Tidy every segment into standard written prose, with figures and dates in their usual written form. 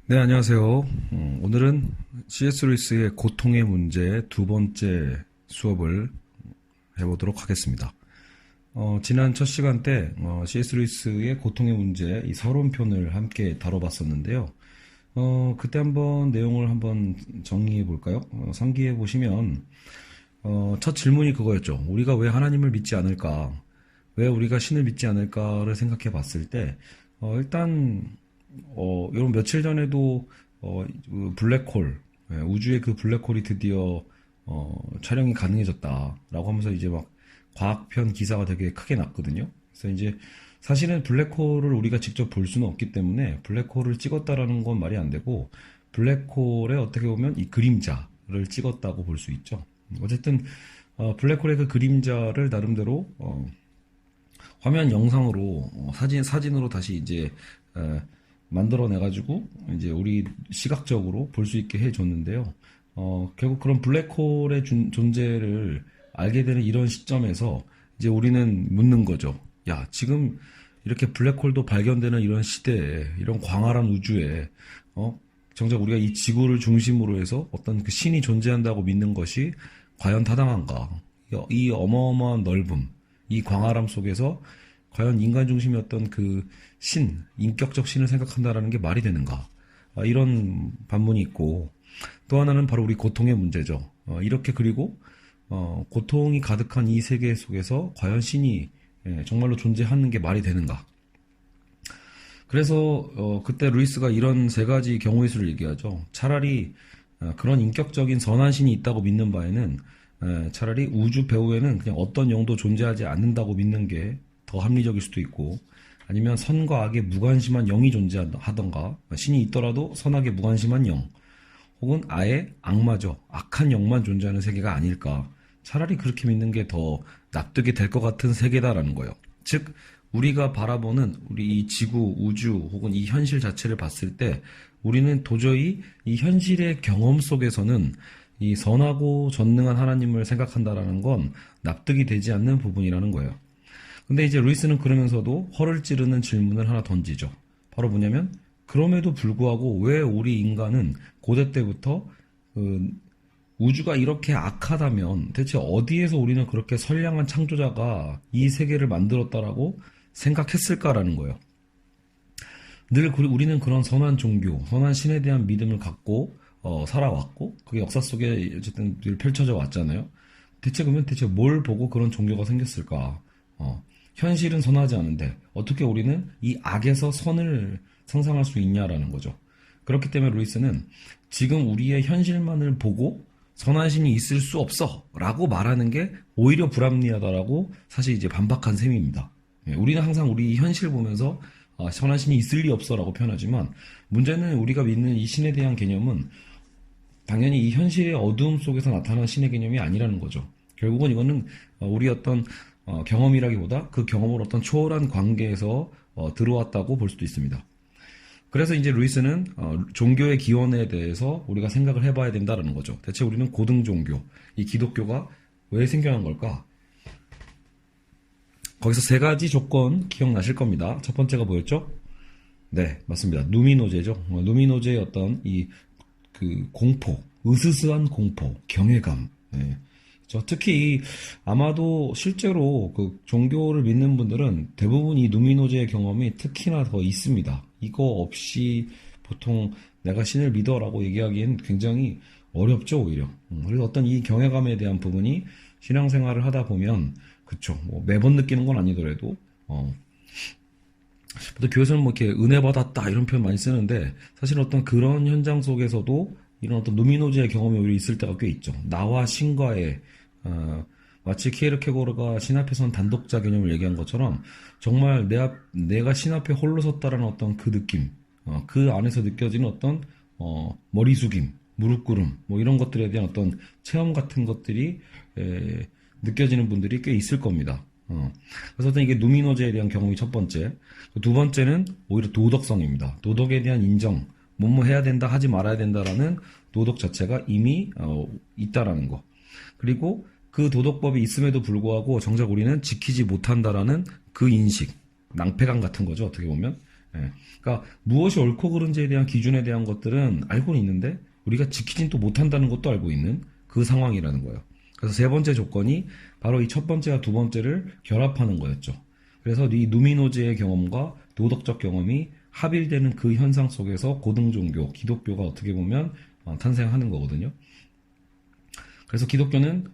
네, 안녕하세요. 오늘은 C.S. 루이스의 고통의 문제 두 번째 수업을 해보도록 하겠습니다. 지난 첫 시간 때 C.S. 루이스의 고통의 문제 이 서론편을 함께 다뤄봤었는데요. 그때 한번 내용을 한번 정리해 볼까요? 상기해 보시면 첫 질문이 그거였죠. 우리가 왜 하나님을 믿지 않을까? 왜 우리가 신을 믿지 않을까를 생각해 봤을 때 일단 여러분 며칠 전에도 그 블랙홀, 우주의 그 블랙홀이 드디어 촬영이 가능해졌다라고 하면서 이제 막 과학편 기사가 되게 크게 났거든요. 그래서 이제 사실은 블랙홀을 우리가 직접 볼 수는 없기 때문에 블랙홀을 찍었다라는 건 말이 안 되고, 블랙홀에 어떻게 보면 이 그림자를 찍었다고 볼 수 있죠. 어쨌든 블랙홀의 그 그림자를 나름대로 화면 영상으로 사진으로 다시 이제 만들어내가지고 이제 우리 시각적으로 볼 수 있게 해줬는데요. 결국 그런 블랙홀의 존재를 알게 되는 이런 시점에서 이제 우리는 묻는 거죠. 야, 지금 이렇게 블랙홀도 발견되는 이런 시대에, 이런 광활한 우주에, 정작 우리가 이 지구를 중심으로 해서 어떤 그 신이 존재한다고 믿는 것이 과연 타당한가? 이 어마어마한 넓음, 이 광활함 속에서 과연 인간 중심이었던 그 신, 인격적 신을 생각한다라는 게 말이 되는가? 이런 반문이 있고, 또 하나는 바로 우리 고통의 문제죠. 이렇게 그리고 고통이 가득한 이 세계 속에서 과연 신이 정말로 존재하는 게 말이 되는가? 그래서 그때 루이스가 이런 세 가지 경우의 수를 얘기하죠. 차라리 그런 인격적인 선한 신이 있다고 믿는 바에는 차라리 우주 배후에는 그냥 어떤 영도 존재하지 않는다고 믿는 게 더 합리적일 수도 있고, 아니면 선과 악의 무관심한 영이 존재하던가, 신이 있더라도 선악에 무관심한 영, 혹은 아예 악마죠, 악한 영만 존재하는 세계가 아닐까. 차라리 그렇게 믿는 게 더 납득이 될 것 같은 세계다라는 거예요. 즉 우리가 바라보는 우리 이 지구, 우주 혹은 이 현실 자체를 봤을 때 우리는 도저히 이 현실의 경험 속에서는 이 선하고 전능한 하나님을 생각한다라는 건 납득이 되지 않는 부분이라는 거예요. 근데 이제 루이스는 그러면서도 허를 찌르는 질문을 하나 던지죠. 바로 뭐냐면, 그럼에도 불구하고 왜 우리 인간은 고대 때부터 우주가 이렇게 악하다면 대체 어디에서 우리는 그렇게 선량한 창조자가 이 세계를 만들었다라고 생각했을까라는 거예요. 늘 우리는 그런 선한 종교, 선한 신에 대한 믿음을 갖고 살아왔고, 그게 역사 속에 어쨌든 늘 펼쳐져 왔잖아요. 대체 뭘 보고 그런 종교가 생겼을까? 현실은 선하지 않은데 어떻게 우리는 이 악에서 선을 상상할 수 있냐라는 거죠. 그렇기 때문에 루이스는 지금 우리의 현실만을 보고 선한 신이 있을 수 없어 라고 말하는 게 오히려 불합리하다라고 사실 이제 반박한 셈입니다. 우리는 항상 우리 현실 보면서 선한 신이 있을 리 없어 라고 표현하지만, 문제는 우리가 믿는 이 신에 대한 개념은 당연히 이 현실의 어두움 속에서 나타난 신의 개념이 아니라는 거죠. 결국은 이거는 우리 어떤 경험이라기보다 그 경험을 어떤 초월한 관계에서 들어왔다고 볼 수도 있습니다. 그래서 이제 루이스는 종교의 기원에 대해서 우리가 생각을 해봐야 된다는 거죠. 대체 우리는 고등 종교, 이 기독교가 왜 생겨난 걸까? 거기서 세 가지 조건 기억나실 겁니다. 첫 번째가 뭐였죠? 네, 맞습니다. 누미노제죠. 누미노제의 어떤 그 공포, 으스스한 공포, 경외감. 네. 특히 아마도 실제로 그 종교를 믿는 분들은 대부분 이 누미노제의 경험이 특히나 더 있습니다. 이거 없이 보통 내가 신을 믿어라고 얘기하기엔 굉장히 어렵죠, 오히려. 그래서 어떤 이 경외감에 대한 부분이 신앙생활을 하다 보면, 그쵸, 뭐 매번 느끼는 건 아니더라도 보통 교회에서는 뭐 이렇게 은혜 받았다 이런 표현 많이 쓰는데, 사실 어떤 그런 현장 속에서도 이런 어떤 누미노제의 경험이 오히려 있을 때가 꽤 있죠. 나와 신과의 마치 키에르케고르가 신 앞에 선 단독자 개념을 얘기한 것처럼, 정말 내가 신 앞에 홀로 섰다라는 어떤 그 느낌, 그 안에서 느껴지는 어떤 머리 숙임, 무릎 꿇음, 뭐 이런 것들에 대한 어떤 체험 같은 것들이 느껴지는 분들이 꽤 있을 겁니다. 그래서 어떤 이게 누미노제에 대한 경험이 첫 번째. 두 번째는 오히려 도덕성입니다. 도덕에 대한 인정, 뭐뭐 해야 된다, 하지 말아야 된다라는 도덕 자체가 이미 있다라는 거. 그리고 그 도덕법이 있음에도 불구하고 정작 우리는 지키지 못한다라는 그 인식, 낭패감 같은 거죠, 어떻게 보면. 예. 그러니까 무엇이 옳고 그른지에 대한 기준에 대한 것들은 알고는 있는데 우리가 지키진 또 못한다는 것도 알고 있는 그 상황이라는 거예요. 그래서 세 번째 조건이 바로 이 첫 번째와 두 번째를 결합하는 거였죠. 그래서 이 누미노제의 경험과 도덕적 경험이 합일되는 그 현상 속에서 고등종교, 기독교가 어떻게 보면 탄생하는 거거든요. 그래서 기독교는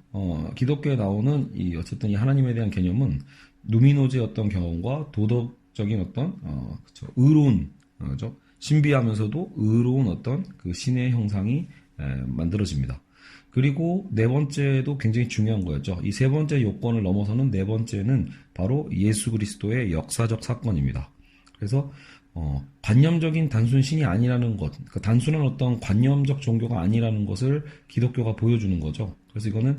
기독교에 나오는 이 어쨌든 이 하나님에 대한 개념은 누미노제의 어떤 경험과 도덕적인 어떤 그쵸, 의로운 그죠? 신비하면서도 의로운 어떤 그 신의 형상이 만들어집니다. 그리고 네 번째도 굉장히 중요한 거였죠. 이 세 번째 요건을 넘어서는 네 번째는 바로 예수 그리스도의 역사적 사건입니다. 그래서 관념적인 단순 신이 아니라는 것, 그러니까 단순한 어떤 관념적 종교가 아니라는 것을 기독교가 보여주는 거죠. 그래서 이거는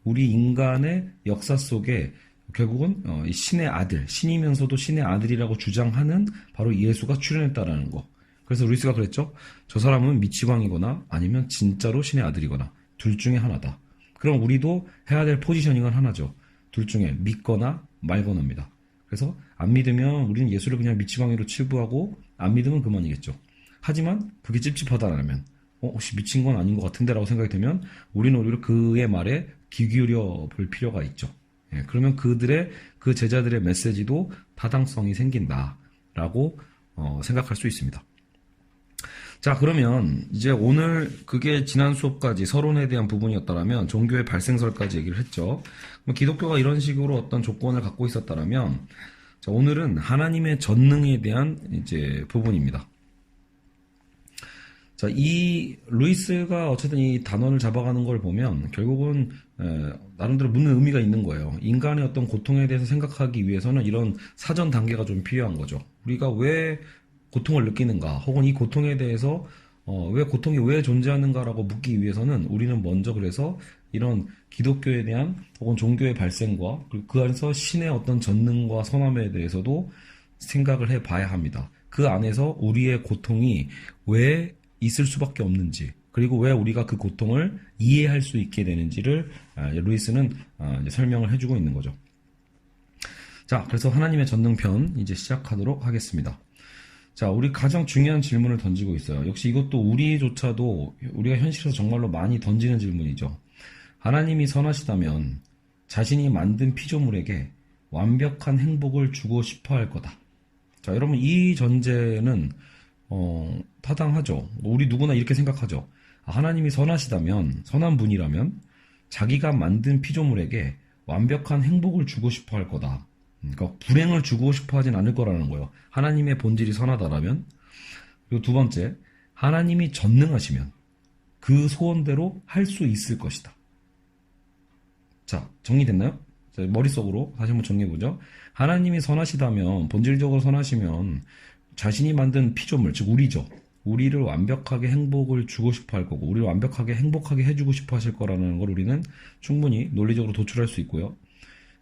우리 인간의 역사 속에 결국은 이 신의 아들, 신이면서도 신의 아들이라고 주장하는 바로 예수가 출현했다라는 거. 그래서 루이스가 그랬죠. 저 사람은 미치광이거나 아니면 진짜로 신의 아들이거나 둘 중에 하나다. 그럼 우리도 해야 될 포지셔닝은 하나죠. 둘 중에 믿거나 말거나입니다. 그래서 안 믿으면 우리는 예수를 그냥 미치광이로 치부하고 안 믿으면 그만이겠죠. 하지만 그게 찝찝하다라면 혹시 미친 건 아닌 것 같은데 라고 생각이 되면 우리는 오히려 그의 말에 귀 기울여 볼 필요가 있죠. 예, 그러면 그 제자들의 메시지도 타당성이 생긴다라고 생각할 수 있습니다. 자, 그러면 이제 오늘 그게 지난 수업까지 서론에 대한 부분이었다라면 종교의 발생설까지 얘기를 했죠. 기독교가 이런 식으로 어떤 조건을 갖고 있었다라면 자, 오늘은 하나님의 전능에 대한 이제 부분입니다. 자, 이 루이스가 어쨌든 이 단원을 잡아가는 걸 보면 결국은 나름대로 묻는 의미가 있는 거예요. 인간의 어떤 고통에 대해서 생각하기 위해서는 이런 사전 단계가 좀 필요한 거죠. 우리가 왜 고통을 느끼는가, 혹은 이 고통에 대해서 왜 고통이 왜 존재하는가라고 묻기 위해서는 우리는 먼저 그래서 이런 기독교에 대한 혹은 종교의 발생과 그리고 그 안에서 신의 어떤 전능과 선함에 대해서도 생각을 해봐야 합니다. 그 안에서 우리의 고통이 왜 있을 수밖에 없는지, 그리고 왜 우리가 그 고통을 이해할 수 있게 되는지를 루이스는 이제 설명을 해주고 있는 거죠. 자, 그래서 하나님의 전능편 이제 시작하도록 하겠습니다. 자, 우리 가장 중요한 질문을 던지고 있어요. 역시 이것도 우리조차도 우리가 현실에서 정말로 많이 던지는 질문이죠. 하나님이 선하시다면 자신이 만든 피조물에게 완벽한 행복을 주고 싶어 할 거다. 자, 여러분 이 전제는 타당하죠. 우리 누구나 이렇게 생각하죠. 하나님이 선하시다면, 선한 분이라면 자기가 만든 피조물에게 완벽한 행복을 주고 싶어 할 거다. 그러니까 불행을 주고 싶어 하진 않을 거라는 거예요. 하나님의 본질이 선하다라면. 그리고 두 번째, 하나님이 전능하시면 그 소원대로 할 수 있을 것이다. 자, 정리됐나요? 자, 머릿속으로 다시 한번 정리해보죠. 하나님이 선하시다면, 본질적으로 선하시면 자신이 만든 피조물, 즉 우리죠. 우리를 완벽하게 행복을 주고 싶어 할 거고, 우리를 완벽하게 행복하게 해주고 싶어 하실 거라는 걸 우리는 충분히 논리적으로 도출할 수 있고요.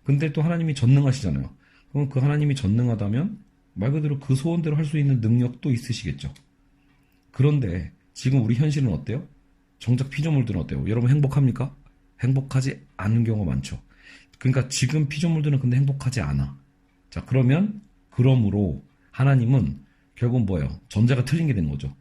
근데 또 하나님이 전능하시잖아요. 그럼 그 하나님이 전능하다면 말 그대로 그 소원대로 할 수 있는 능력도 있으시겠죠. 그런데 지금 우리 현실은 어때요? 정작 피조물들은 어때요? 여러분 행복합니까? 행복하지 않은 경우가 많죠. 그러니까 지금 피조물들은 근데 행복하지 않아. 자, 그러므로 하나님은 결국은 뭐예요? 전제가 틀린 게 되는 거죠.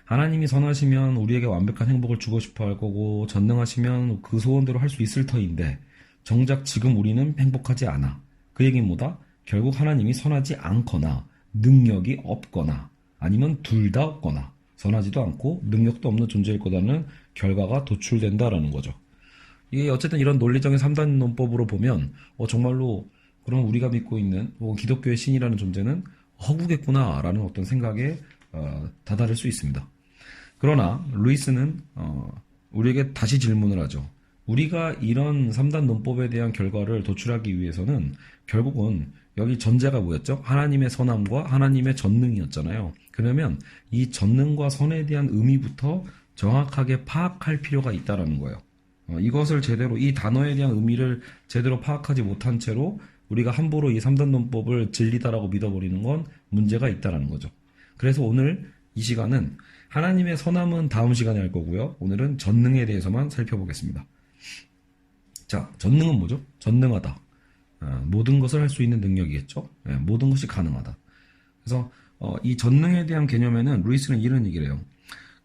하나님이 선하시면 우리에게 완벽한 행복을 주고 싶어 할 거고, 전능하시면 그 소원대로 할 수 있을 터인데 정작 지금 우리는 행복하지 않아. 그 얘기는 뭐다? 결국 하나님이 선하지 않거나 능력이 없거나 아니면 둘 다 없거나 선하지도 않고 능력도 없는 존재일 거라는 결과가 도출된다라는 거죠. 이게 어쨌든 이런 논리적인 3단 논법으로 보면 정말로 그럼 우리가 믿고 있는 혹은 기독교의 신이라는 존재는 허구겠구나라는 어떤 생각에 다다를 수 있습니다. 그러나 루이스는 우리에게 다시 질문을 하죠. 우리가 이런 3단 논법에 대한 결과를 도출하기 위해서는 결국은 여기 전제가 뭐였죠? 하나님의 선함과 하나님의 전능이었잖아요. 그러면 이 전능과 선에 대한 의미부터 정확하게 파악할 필요가 있다는 거예요. 이것을 제대로, 이 단어에 대한 의미를 제대로 파악하지 못한 채로 우리가 함부로 이 3단 논법을 진리다라고 믿어버리는 건 문제가 있다는 거죠. 그래서 오늘 이 시간은 하나님의 선함은 다음 시간에 할 거고요. 오늘은 전능에 대해서만 살펴보겠습니다. 자, 전능은 뭐죠? 전능하다. 모든 것을 할 수 있는 능력이겠죠? 모든 것이 가능하다. 그래서 이 전능에 대한 개념에는 루이스는 이런 얘기를 해요.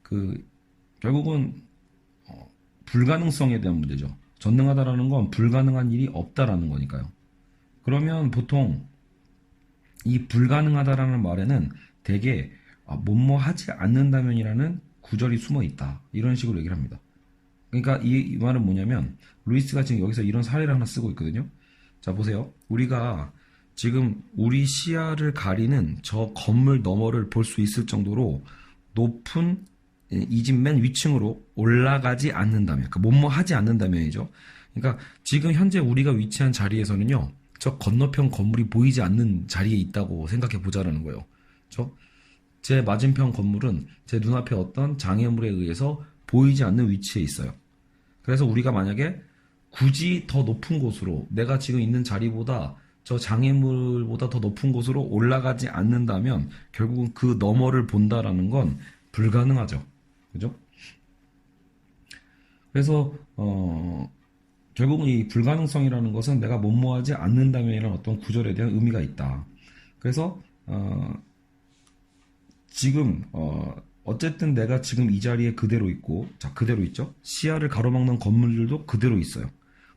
그 결국은 불가능성에 대한 문제죠. 전능하다라는 건 불가능한 일이 없다라는 거니까요. 그러면 보통 이 불가능하다라는 말에는 대개 뭐뭐 하지 않는다면이라는 구절이 숨어 있다. 이런 식으로 얘기를 합니다. 그러니까 이 말은 뭐냐면 루이스가 지금 여기서 이런 사례를 하나 쓰고 있거든요. 자, 보세요. 우리가 지금 우리 시야를 가리는 저 건물 너머를 볼 수 있을 정도로 높은 이 집 맨 위층으로 올라가지 않는다면, 그러니까 뭐뭐 하지 않는다면이죠. 그러니까 지금 현재 우리가 위치한 자리에서는요, 저 건너편 건물이 보이지 않는 자리에 있다고 생각해 보자라는 거예요. 제 맞은편 건물은 제 눈앞에 어떤 장애물에 의해서 보이지 않는 위치에 있어요. 그래서 우리가 만약에 굳이 더 높은 곳으로 내가 지금 있는 자리보다 저 장애물보다 더 높은 곳으로 올라가지 않는다면 결국은 그 너머를 본다라는 건 불가능하죠. 그죠? 그래서 결국은 이 불가능성이라는 것은 내가 뭐뭐하지 않는다면이라는 어떤 구절에 대한 의미가 있다. 그래서 지금 어쨌든 내가 지금 이 자리에 그대로 있고, 자, 그대로 있죠. 시야를 가로막는 건물들도 그대로 있어요.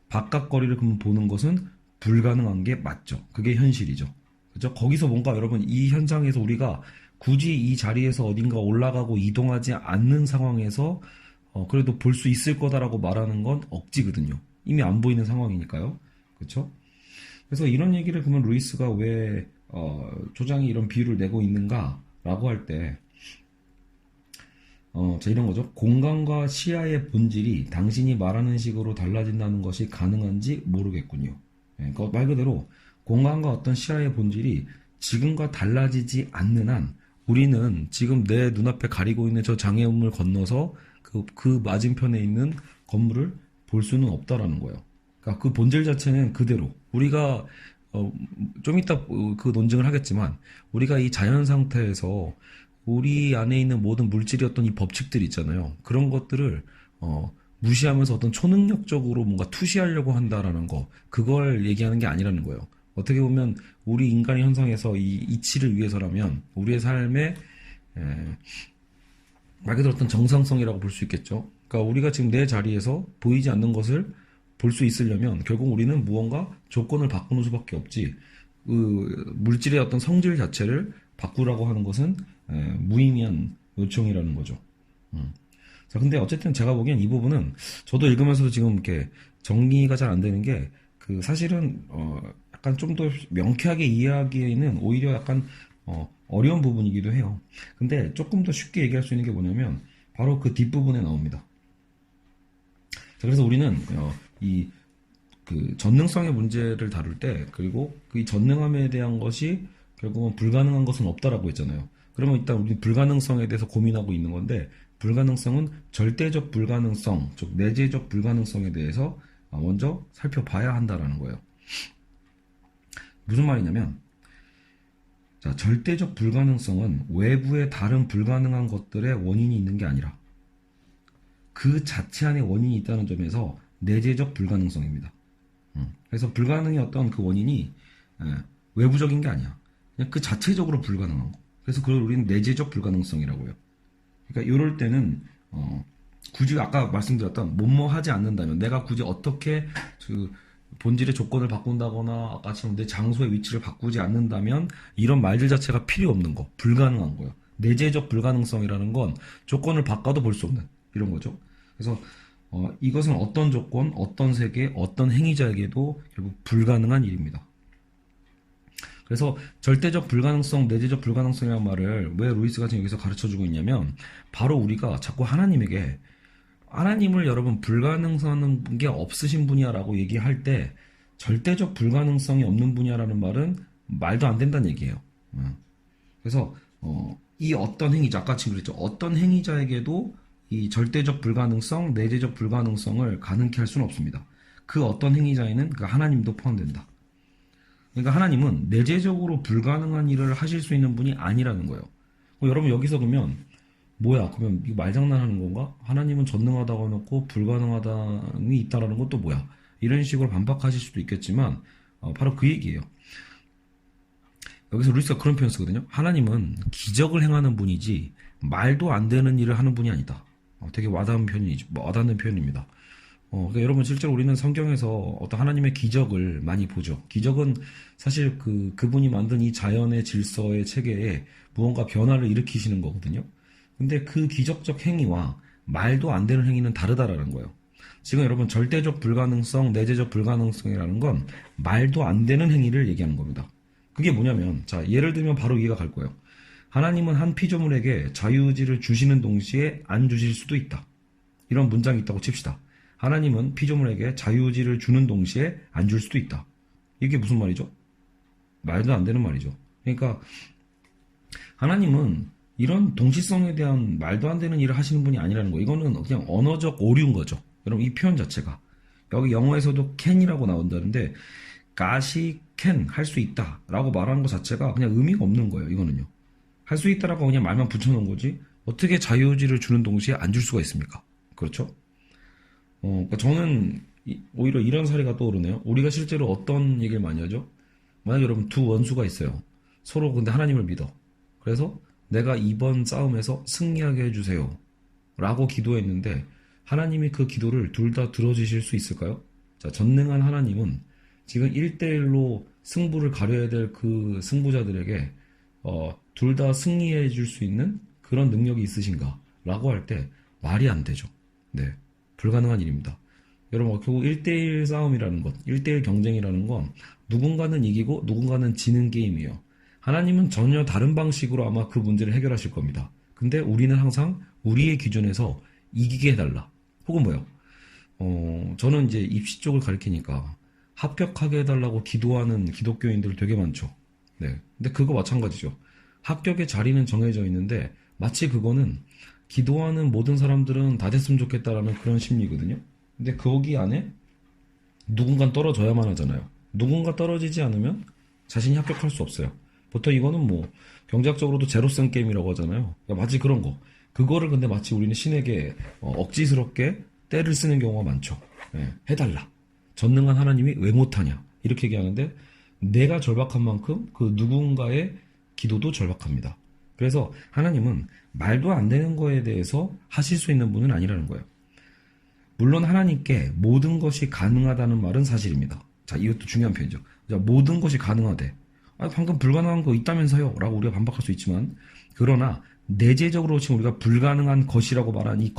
바깥 거리를 그러면 보는 것은 불가능한 게 맞죠. 그게 현실이죠. 그죠? 거기서 뭔가 여러분 이 현장에서 우리가 굳이 이 자리에서 어딘가 올라가고 이동하지 않는 상황에서 그래도 볼 수 있을 거다라고 말하는 건 억지거든요. 이미 안 보이는 상황이니까요. 그렇죠? 그래서 이런 얘기를 그러면 루이스가 왜 조장이 이런 비유를 내고 있는가라고 할 때 자, 이런 거죠. 공간과 시야의 본질이 당신이 말하는 식으로 달라진다는 것이 가능한지 모르겠군요. 그러니까 말 그대로 공간과 어떤 시야의 본질이 지금과 달라지지 않는 한 우리는 지금 내 눈앞에 가리고 있는 저 장애물을 건너서 그 맞은편에 있는 건물을 볼 수는 없다라는 거예요. 그러니까 그 본질 자체는 그대로 우리가 좀 이따 그 논증을 하겠지만 우리가 이 자연 상태에서 우리 안에 있는 모든 물질이 어떤 이 법칙들 있잖아요. 그런 것들을 무시하면서 어떤 초능력적으로 뭔가 투시하려고 한다라는 거, 그걸 얘기하는 게 아니라는 거예요. 어떻게 보면 우리 인간의 현상에서 이 이치를 위해서라면 우리의 삶에 말 그대로 어떤 정상성이라고 볼 수 있겠죠. 그러니까 우리가 지금 내 자리에서 보이지 않는 것을 볼 수 있으려면 결국 우리는 무언가 조건을 바꾸는 수밖에 없지. 그 물질의 어떤 성질 자체를 바꾸라고 하는 것은 무의미한 요청이라는 거죠. 자, 근데 어쨌든 제가 보기엔 이 부분은 저도 읽으면서도 지금 이렇게 정리가 잘 안 되는 게 그 사실은 약간 좀 더 명쾌하게 이해하기에는 오히려 약간 어려운 부분이기도 해요. 근데 조금 더 쉽게 얘기할 수 있는 게 뭐냐면 바로 그 뒷부분에 나옵니다. 자, 그래서 우리는 그 전능성의 문제를 다룰 때 그리고 그 전능함에 대한 것이 결국은 불가능한 것은 없다라고 했잖아요. 그러면 일단 우리 불가능성에 대해서 고민하고 있는 건데 불가능성은 절대적 불가능성, 즉 내재적 불가능성에 대해서 먼저 살펴봐야 한다라는 거예요. 무슨 말이냐면 자, 절대적 불가능성은 외부의 다른 불가능한 것들의 원인이 있는 게 아니라 그 자체 안에 원인이 있다는 점에서 내재적 불가능성입니다. 그래서 불가능의 어떤 그 원인이 외부적인 게 아니야. 그냥 그 자체적으로 불가능한 거. 그래서 그걸 우리는 내재적 불가능성이라고 해요. 그러니까 이럴 때는 굳이 아까 말씀드렸던 뭐뭐 하지 않는다면 내가 굳이 어떻게 그 본질의 조건을 바꾼다거나 아까처럼 내 장소의 위치를 바꾸지 않는다면 이런 말들 자체가 필요 없는 거, 불가능한 거예요. 내재적 불가능성이라는 건 조건을 바꿔도 볼 수 없는 이런 거죠. 그래서 이것은 어떤 조건, 어떤 세계, 어떤 행위자에게도 결국 불가능한 일입니다. 그래서 절대적 불가능성, 내재적 불가능성이라는 말을 왜 루이스가 지금 여기서 가르쳐주고 있냐면 바로 우리가 자꾸 하나님에게 하나님을 여러분 불가능한 게 없으신 분이야 라고 얘기할 때 절대적 불가능성이 없는 분이야라는 말은 말도 안 된다는 얘기예요. 그래서 이 어떤 행위자, 아까 지금 그랬죠. 어떤 행위자에게도 이 절대적 불가능성, 내재적 불가능성을 가능케 할 수는 없습니다. 그 어떤 행위자에는 그 하나님도 포함된다. 그러니까 하나님은 내재적으로 불가능한 일을 하실 수 있는 분이 아니라는 거예요. 여러분 여기서 그러면 뭐야? 그러면 이거 말장난하는 건가? 하나님은 전능하다고 해놓고 불가능하다는 있다라는 것도 뭐야? 이런 식으로 반박하실 수도 있겠지만 바로 그 얘기예요. 여기서 루이스가 그런 표현 쓰거든요. 하나님은 기적을 행하는 분이지 말도 안 되는 일을 하는 분이 아니다. 되게 와닿는 표현입니다. 그러니까 여러분 실제로 우리는 성경에서 어떤 하나님의 기적을 많이 보죠. 기적은 사실 그분이 만든 이 자연의 질서의 체계에 무언가 변화를 일으키시는 거거든요. 근데 그 기적적 행위와 말도 안 되는 행위는 다르다라는 거예요. 지금 여러분 절대적 불가능성, 내재적 불가능성이라는 건 말도 안 되는 행위를 얘기하는 겁니다. 그게 뭐냐면, 자, 예를 들면 바로 이해가 갈 거예요. 하나님은 한 피조물에게 자유의지를 주시는 동시에 안 주실 수도 있다. 이런 문장이 있다고 칩시다. 하나님은 피조물에게 자유의지를 주는 동시에 안 줄 수도 있다. 이게 무슨 말이죠? 말도 안 되는 말이죠. 그러니까 하나님은 이런 동시성에 대한 말도 안 되는 일을 하시는 분이 아니라는 거. 이거는 그냥 언어적 오류인 거죠. 여러분 이 표현 자체가 여기 영어에서도 can이라고 나온다는데 가시 can 할 수 있다 라고 말하는 것 자체가 그냥 의미가 없는 거예요. 이거는요. 할 수 있다라고 그냥 말만 붙여놓은 거지 어떻게 자유의지를 주는 동시에 안 줄 수가 있습니까? 그렇죠? 그러니까 저는 오히려 이런 사례가 떠오르네요. 우리가 실제로 어떤 얘기를 많이 하죠? 만약 여러분 두 원수가 있어요. 서로 근데 하나님을 믿어. 그래서 내가 이번 싸움에서 승리하게 해주세요 라고 기도했는데 하나님이 그 기도를 둘 다 들어주실 수 있을까요? 자, 전능한 하나님은 지금 1대1로 승부를 가려야 될 그 승부자들에게 둘 다 승리해 줄 수 있는 그런 능력이 있으신가? 라고 할 때 말이 안 되죠. 네, 불가능한 일입니다. 여러분 결국 1대1 싸움이라는 것, 1대1 경쟁이라는 건 누군가는 이기고 누군가는 지는 게임이에요. 하나님은 전혀 다른 방식으로 아마 그 문제를 해결하실 겁니다. 근데 우리는 항상 우리의 기준에서 이기게 해달라. 혹은 뭐요? 저는 이제 입시 쪽을 가르치니까 합격하게 해달라고 기도하는 기독교인들 되게 많죠. 네. 근데 그거 마찬가지죠. 합격의 자리는 정해져 있는데 마치 그거는 기도하는 모든 사람들은 다 됐으면 좋겠다라는 그런 심리거든요. 근데 거기 안에 누군가 떨어져야만 하잖아요. 누군가 떨어지지 않으면 자신이 합격할 수 없어요. 보통 이거는 뭐 경제학적으로도 제로섬 게임이라고 하잖아요. 그러니까 마치 그런 거. 그거를 근데 마치 우리는 신에게 억지스럽게 때를 쓰는 경우가 많죠. 예, 해달라. 전능한 하나님이 왜 못하냐. 이렇게 얘기하는데 내가 절박한 만큼 그 누군가의 기도도 절박합니다. 그래서 하나님은 말도 안 되는 거에 대해서 하실 수 있는 분은 아니라는 거예요. 물론 하나님께 모든 것이 가능하다는 말은 사실입니다. 자, 이것도 중요한 표현이죠. 자, 모든 것이 가능하대. 방금 불가능한 거 있다면서요? 라고 우리가 반박할 수 있지만, 그러나 내재적으로 지금 우리가 불가능한 것이라고 말한 이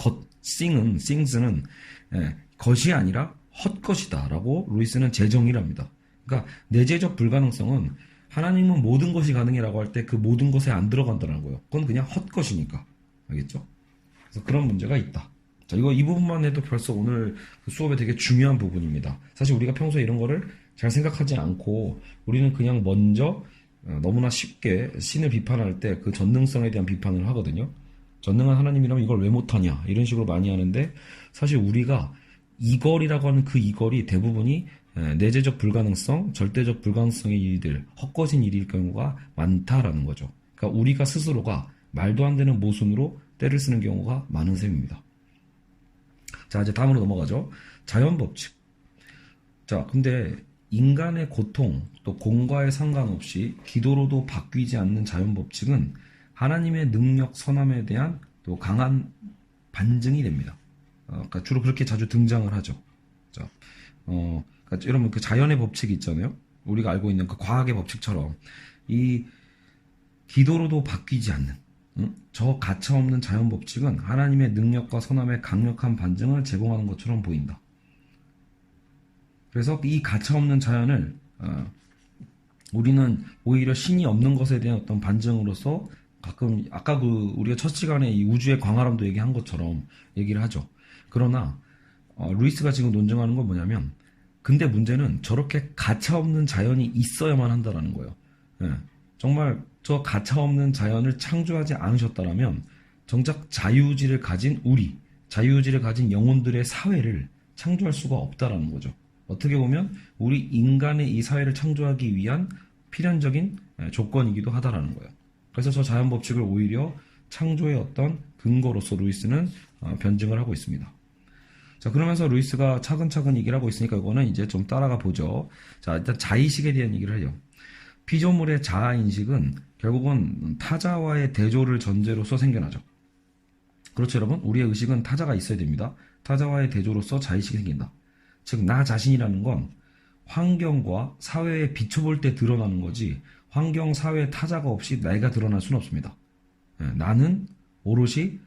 things는 것이 아니라 헛것이다 라고 루이스는 재정의를 합니다. 그러니까 내재적 불가능성은 하나님은 모든 것이 가능해라고 할 때 그 모든 것에 안 들어간다는 거예요. 그건 그냥 헛것이니까. 알겠죠? 그래서 그런 문제가 있다. 자, 이 부분만 해도 벌써 오늘 그 수업에 되게 중요한 부분입니다. 사실 우리가 평소에 이런 거를 잘 생각하지 않고 우리는 그냥 먼저 너무나 쉽게 신을 비판할 때 그 전능성에 대한 비판을 하거든요. 전능한 하나님이라면 이걸 왜 못하냐 이런 식으로 많이 하는데 사실 우리가 이걸이라고 하는 그 이걸이 대부분이 내재적 불가능성, 절대적 불가능성의 일들, 헛것인 일일 경우가 많다라는 거죠. 그러니까 우리가 스스로가 말도 안 되는 모순으로 때를 쓰는 경우가 많은 셈입니다. 자, 이제 다음으로 넘어가죠. 자연법칙. 자, 근데 인간의 고통, 또 공과에 상관없이 기도로도 바뀌지 않는 자연법칙은 하나님의 능력 선함에 대한 또 강한 반증이 됩니다. 그러니까 주로 그렇게 자주 등장을 하죠. 자, 그러니까 여러분 그 자연의 법칙이 있잖아요. 우리가 알고 있는 그 과학의 법칙처럼 이 기도로도 바뀌지 않는 저 가차없는 자연 법칙은 하나님의 능력과 선함의 강력한 반증을 제공하는 것처럼 보인다. 그래서 이 가차없는 자연을 우리는 오히려 신이 없는 것에 대한 어떤 반증으로서 가끔 아까 우리가 첫 시간에 이 우주의 광활함도 얘기한 것처럼 얘기를 하죠. 그러나 루이스가 지금 논증하는 건 뭐냐면 근데 문제는 저렇게 가차없는 자연이 있어야만 한다라는 거예요. 정말 저 가차없는 자연을 창조하지 않으셨다라면 정작 자유의지를 가진 자유의지를 가진 영혼들의 사회를 창조할 수가 없다라는 거죠. 어떻게 보면 우리 인간의 이 사회를 창조하기 위한 필연적인 조건이기도 하다라는 거예요. 그래서 저 자연법칙을 오히려 창조의 어떤 근거로서 루이스는 변증을 하고 있습니다. 자, 그러면서 루이스가 차근차근 얘기를 하고 있으니까 이거는 이제 좀 따라가 보죠. 자, 일단 자의식에 대한 얘기를 해요. 피조물의 자아인식은 결국은 타자와의 대조를 전제로서 생겨나죠. 그렇죠, 여러분? 우리의 의식은 타자가 있어야 됩니다. 타자와의 대조로서 자의식이 생긴다. 즉, 나 자신이라는 건 환경과 사회에 비춰볼 때 드러나는 거지, 환경, 사회, 타자가 없이 내가 드러날 수는 없습니다. 나는 오롯이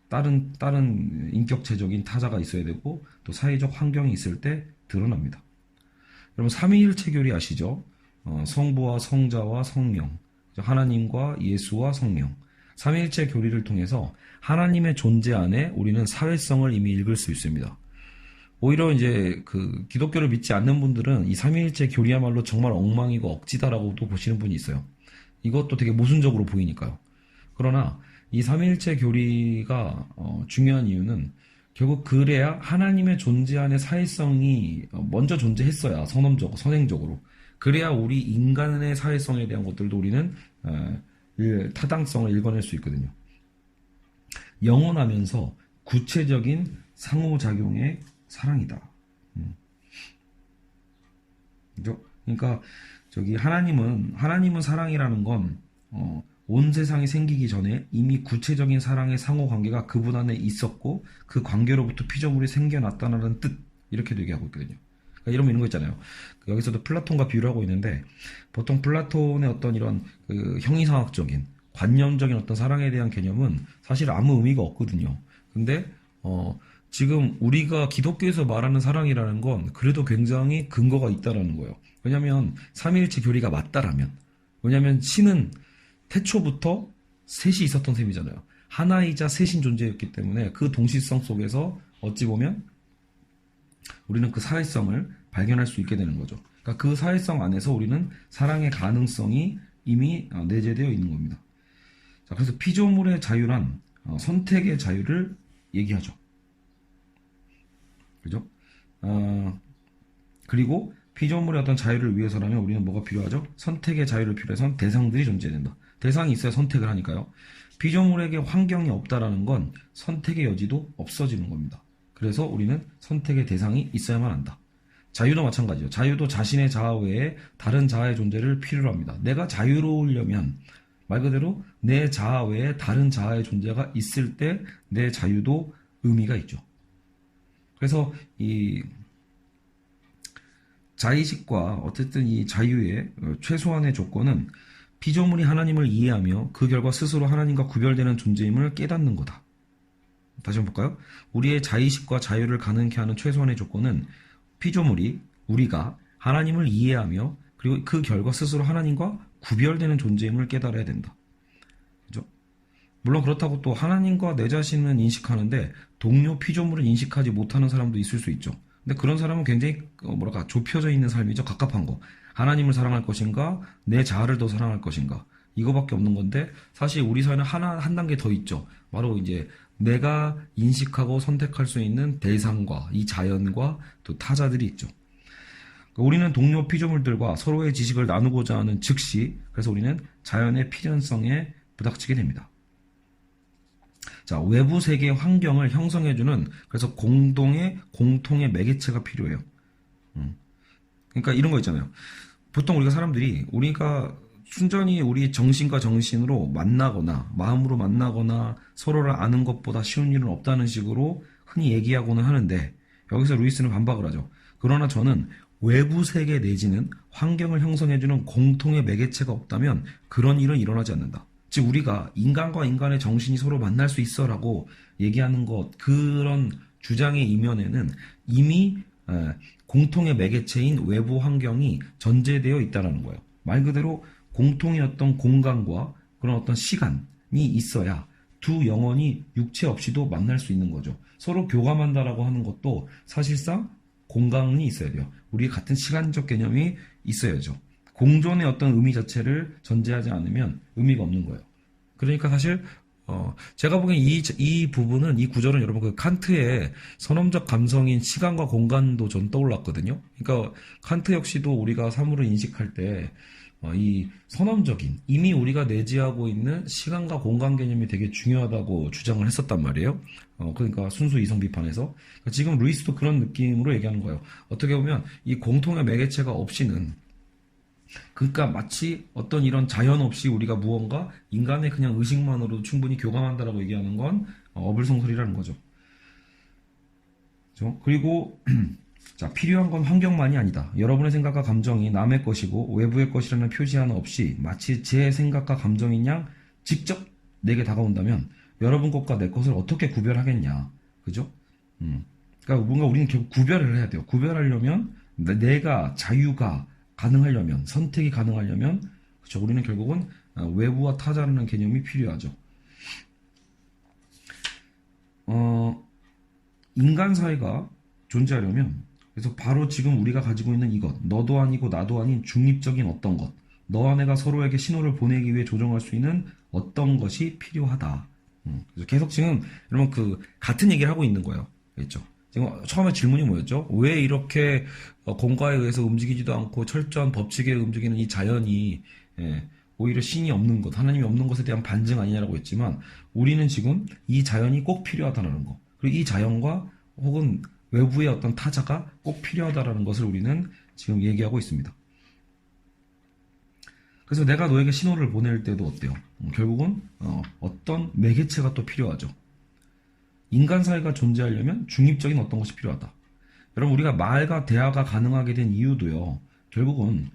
다른 인격체적인 타자가 있어야 되고, 또 사회적 환경이 있을 때 드러납니다. 여러분, 삼위일체 교리 아시죠? 성부와 성자와 성령, 하나님과 예수와 성령. 삼위일체 교리를 통해서 하나님의 존재 안에 우리는 사회성을 이미 읽을 수 있습니다. 오히려 이제 그 기독교를 믿지 않는 분들은 이 삼위일체 교리야말로 정말 엉망이고 억지다라고도 보시는 분이 있어요. 이것도 되게 모순적으로 보이니까요. 그러나 이 삼위일체 교리가 중요한 이유는 결국 그래야 하나님의 존재 안에 사회성이 먼저 존재했어야 선행적으로 그래야 우리 인간의 사회성에 대한 것들도 우리는 타당성을 읽어낼 수 있거든요. 영원하면서 구체적인 상호작용의 사랑이다. 그죠? 그러니까 저기 하나님은 사랑이라는 건 온 세상이 생기기 전에 이미 구체적인 사랑의 상호 관계가 그분 안에 있었고 그 관계로부터 피조물이 생겨났다는 뜻, 이렇게도 얘기하고 있거든요. 그러니까 이런 거 있잖아요. 여기서도 플라톤과 비유를 하고 있는데, 보통 플라톤의 어떤 이런 그 형이상학적인 관념적인 어떤 사랑에 대한 개념은 사실 아무 의미가 없거든요. 근데 지금 우리가 기독교에서 말하는 사랑이라는 건 그래도 굉장히 근거가 있다라는 거예요. 왜냐하면 삼위일체 교리가 맞다라면, 왜냐하면 신은 태초부터 셋이 있었던 셈이잖아요. 하나이자 셋인 존재였기 때문에 그 동시성 속에서 어찌 보면 우리는 그 사회성을 발견할 수 있게 되는 거죠. 그러니까 그 사회성 안에서 우리는 사랑의 가능성이 이미 내재되어 있는 겁니다. 자, 그래서 피조물의 자유란 선택의 자유를 얘기하죠. 그죠? 그리고 피조물의 어떤 자유를 위해서라면 우리는 뭐가 필요하죠? 선택의 자유를 필요해선 대상들이 존재해야 된다. 대상이 있어야 선택을 하니까요. 피조물에게 환경이 없다라는 건 선택의 여지도 없어지는 겁니다. 그래서 우리는 선택의 대상이 있어야만 한다. 자유도 마찬가지죠. 자유도 자신의 자아 외에 다른 자아의 존재를 필요로 합니다. 내가 자유로우려면 말 그대로 내 자아 외에 다른 자아의 존재가 있을 때 내 자유도 의미가 있죠. 그래서 이 자의식과 어쨌든 이 자유의 최소한의 조건은 피조물이 하나님을 이해하며 그 결과 스스로 하나님과 구별되는 존재임을 깨닫는 거다. 다시 한번 볼까요? 우리의 자의식과 자유를 가능케 하는 최소한의 조건은 피조물이 우리가 하나님을 이해하며 그리고 그 결과 스스로 하나님과 구별되는 존재임을 깨달아야 된다. 그죠? 물론 그렇다고 또 하나님과 내 자신은 인식하는데 동료 피조물은 인식하지 못하는 사람도 있을 수 있죠. 근데 그런 사람은 굉장히 좁혀져 있는 삶이죠. 갑갑한 거. 하나님을 사랑할 것인가, 내 자아를 더 사랑할 것인가, 이거밖에 없는 건데, 사실 우리 사회는 한 단계 더 있죠. 바로 이제 내가 인식하고 선택할 수 있는 대상과 이 자연과 또 타자들이 있죠. 우리는 동료 피조물들과 서로의 지식을 나누고자 하는 즉시, 그래서 우리는 자연의 필연성에 부닥치게 됩니다. 자, 외부 세계의 환경을 형성해주는, 그래서 공통의 매개체가 필요해요. 그러니까 이런 거 있잖아요. 보통 우리가 순전히 우리 정신과 정신으로 만나거나 마음으로 만나거나 서로를 아는 것보다 쉬운 일은 없다는 식으로 흔히 얘기하고는 하는데, 여기서 루이스는 반박을 하죠. 그러나 저는 외부 세계 내지는 환경을 형성해주는 공통의 매개체가 없다면 그런 일은 일어나지 않는다. 즉 우리가 인간과 인간의 정신이 서로 만날 수 있어라고 얘기하는 것, 그런 주장의 이면에는 이미 공통의 매개체인 외부 환경이 전제되어 있다는 거예요. 말 그대로 공통의 어떤 공간과 그런 어떤 시간이 있어야 두 영혼이 육체 없이도 만날 수 있는 거죠. 서로 교감한다라고 하는 것도 사실상 공간이 있어야 돼요. 우리 같은 시간적 개념이 있어야죠. 공존의 어떤 의미 자체를 전제하지 않으면 의미가 없는 거예요. 그러니까 사실 제가 보기엔 이 부분은, 이 구절은 여러분 그 칸트의 선험적 감성인 시간과 공간도 전 떠올랐거든요. 그러니까 칸트 역시도 우리가 사물을 인식할 때 이 선험적인, 이미 우리가 내재하고 있는 시간과 공간 개념이 되게 중요하다고 주장을 했었단 말이에요. 그러니까 순수 이성 비판에서. 그러니까 지금 루이스도 그런 느낌으로 얘기하는 거예요. 어떻게 보면 이 공통의 매개체가 없이는 그러니까 마치 어떤 이런 자연 없이 우리가 무언가 인간의 그냥 의식만으로도 충분히 교감한다라고 얘기하는 건 어불성설이라는 거죠. 그죠? 그리고 자, 필요한 건 환경만이 아니다. 여러분의 생각과 감정이 남의 것이고 외부의 것이라는 표시 하나 없이 마치 제 생각과 감정인 양 직접 내게 다가온다면 여러분 것과 내 것을 어떻게 구별하겠냐. 그죠? 그러니까 뭔가 우리는 결국 구별을 해야 돼요. 구별하려면 내가 자유가 가능하려면 선택이 가능하려면 그렇죠. 우리는 결국은 외부와 타자라는 개념이 필요하죠. 인간 사회가 존재하려면 그래서 바로 지금 우리가 가지고 있는 이것 너도 아니고 나도 아닌 중립적인 어떤 것 너와 내가 서로에게 신호를 보내기 위해 조정할 수 있는 어떤 것이 필요하다. 그래서 계속 지금 여러분 그 같은 얘기를 하고 있는 거예요. 그렇죠? 지금 처음에 질문이 뭐였죠? 왜 이렇게 공과에 의해서 움직이지도 않고 철저한 법칙에 움직이는 이 자연이 오히려 신이 없는 것, 하나님이 없는 것에 대한 반증 아니냐라고 했지만 우리는 지금 이 자연이 꼭 필요하다는 거 그리고 이 자연과 혹은 외부의 어떤 타자가 꼭 필요하다라는 것을 우리는 지금 얘기하고 있습니다. 그래서 내가 너에게 신호를 보낼 때도 어때요? 결국은 어떤 매개체가 또 필요하죠. 인간 사회가 존재하려면 중립적인 어떤 것이 필요하다. 여러분 우리가 말과 대화가 가능하게 된 이유도요. 결국은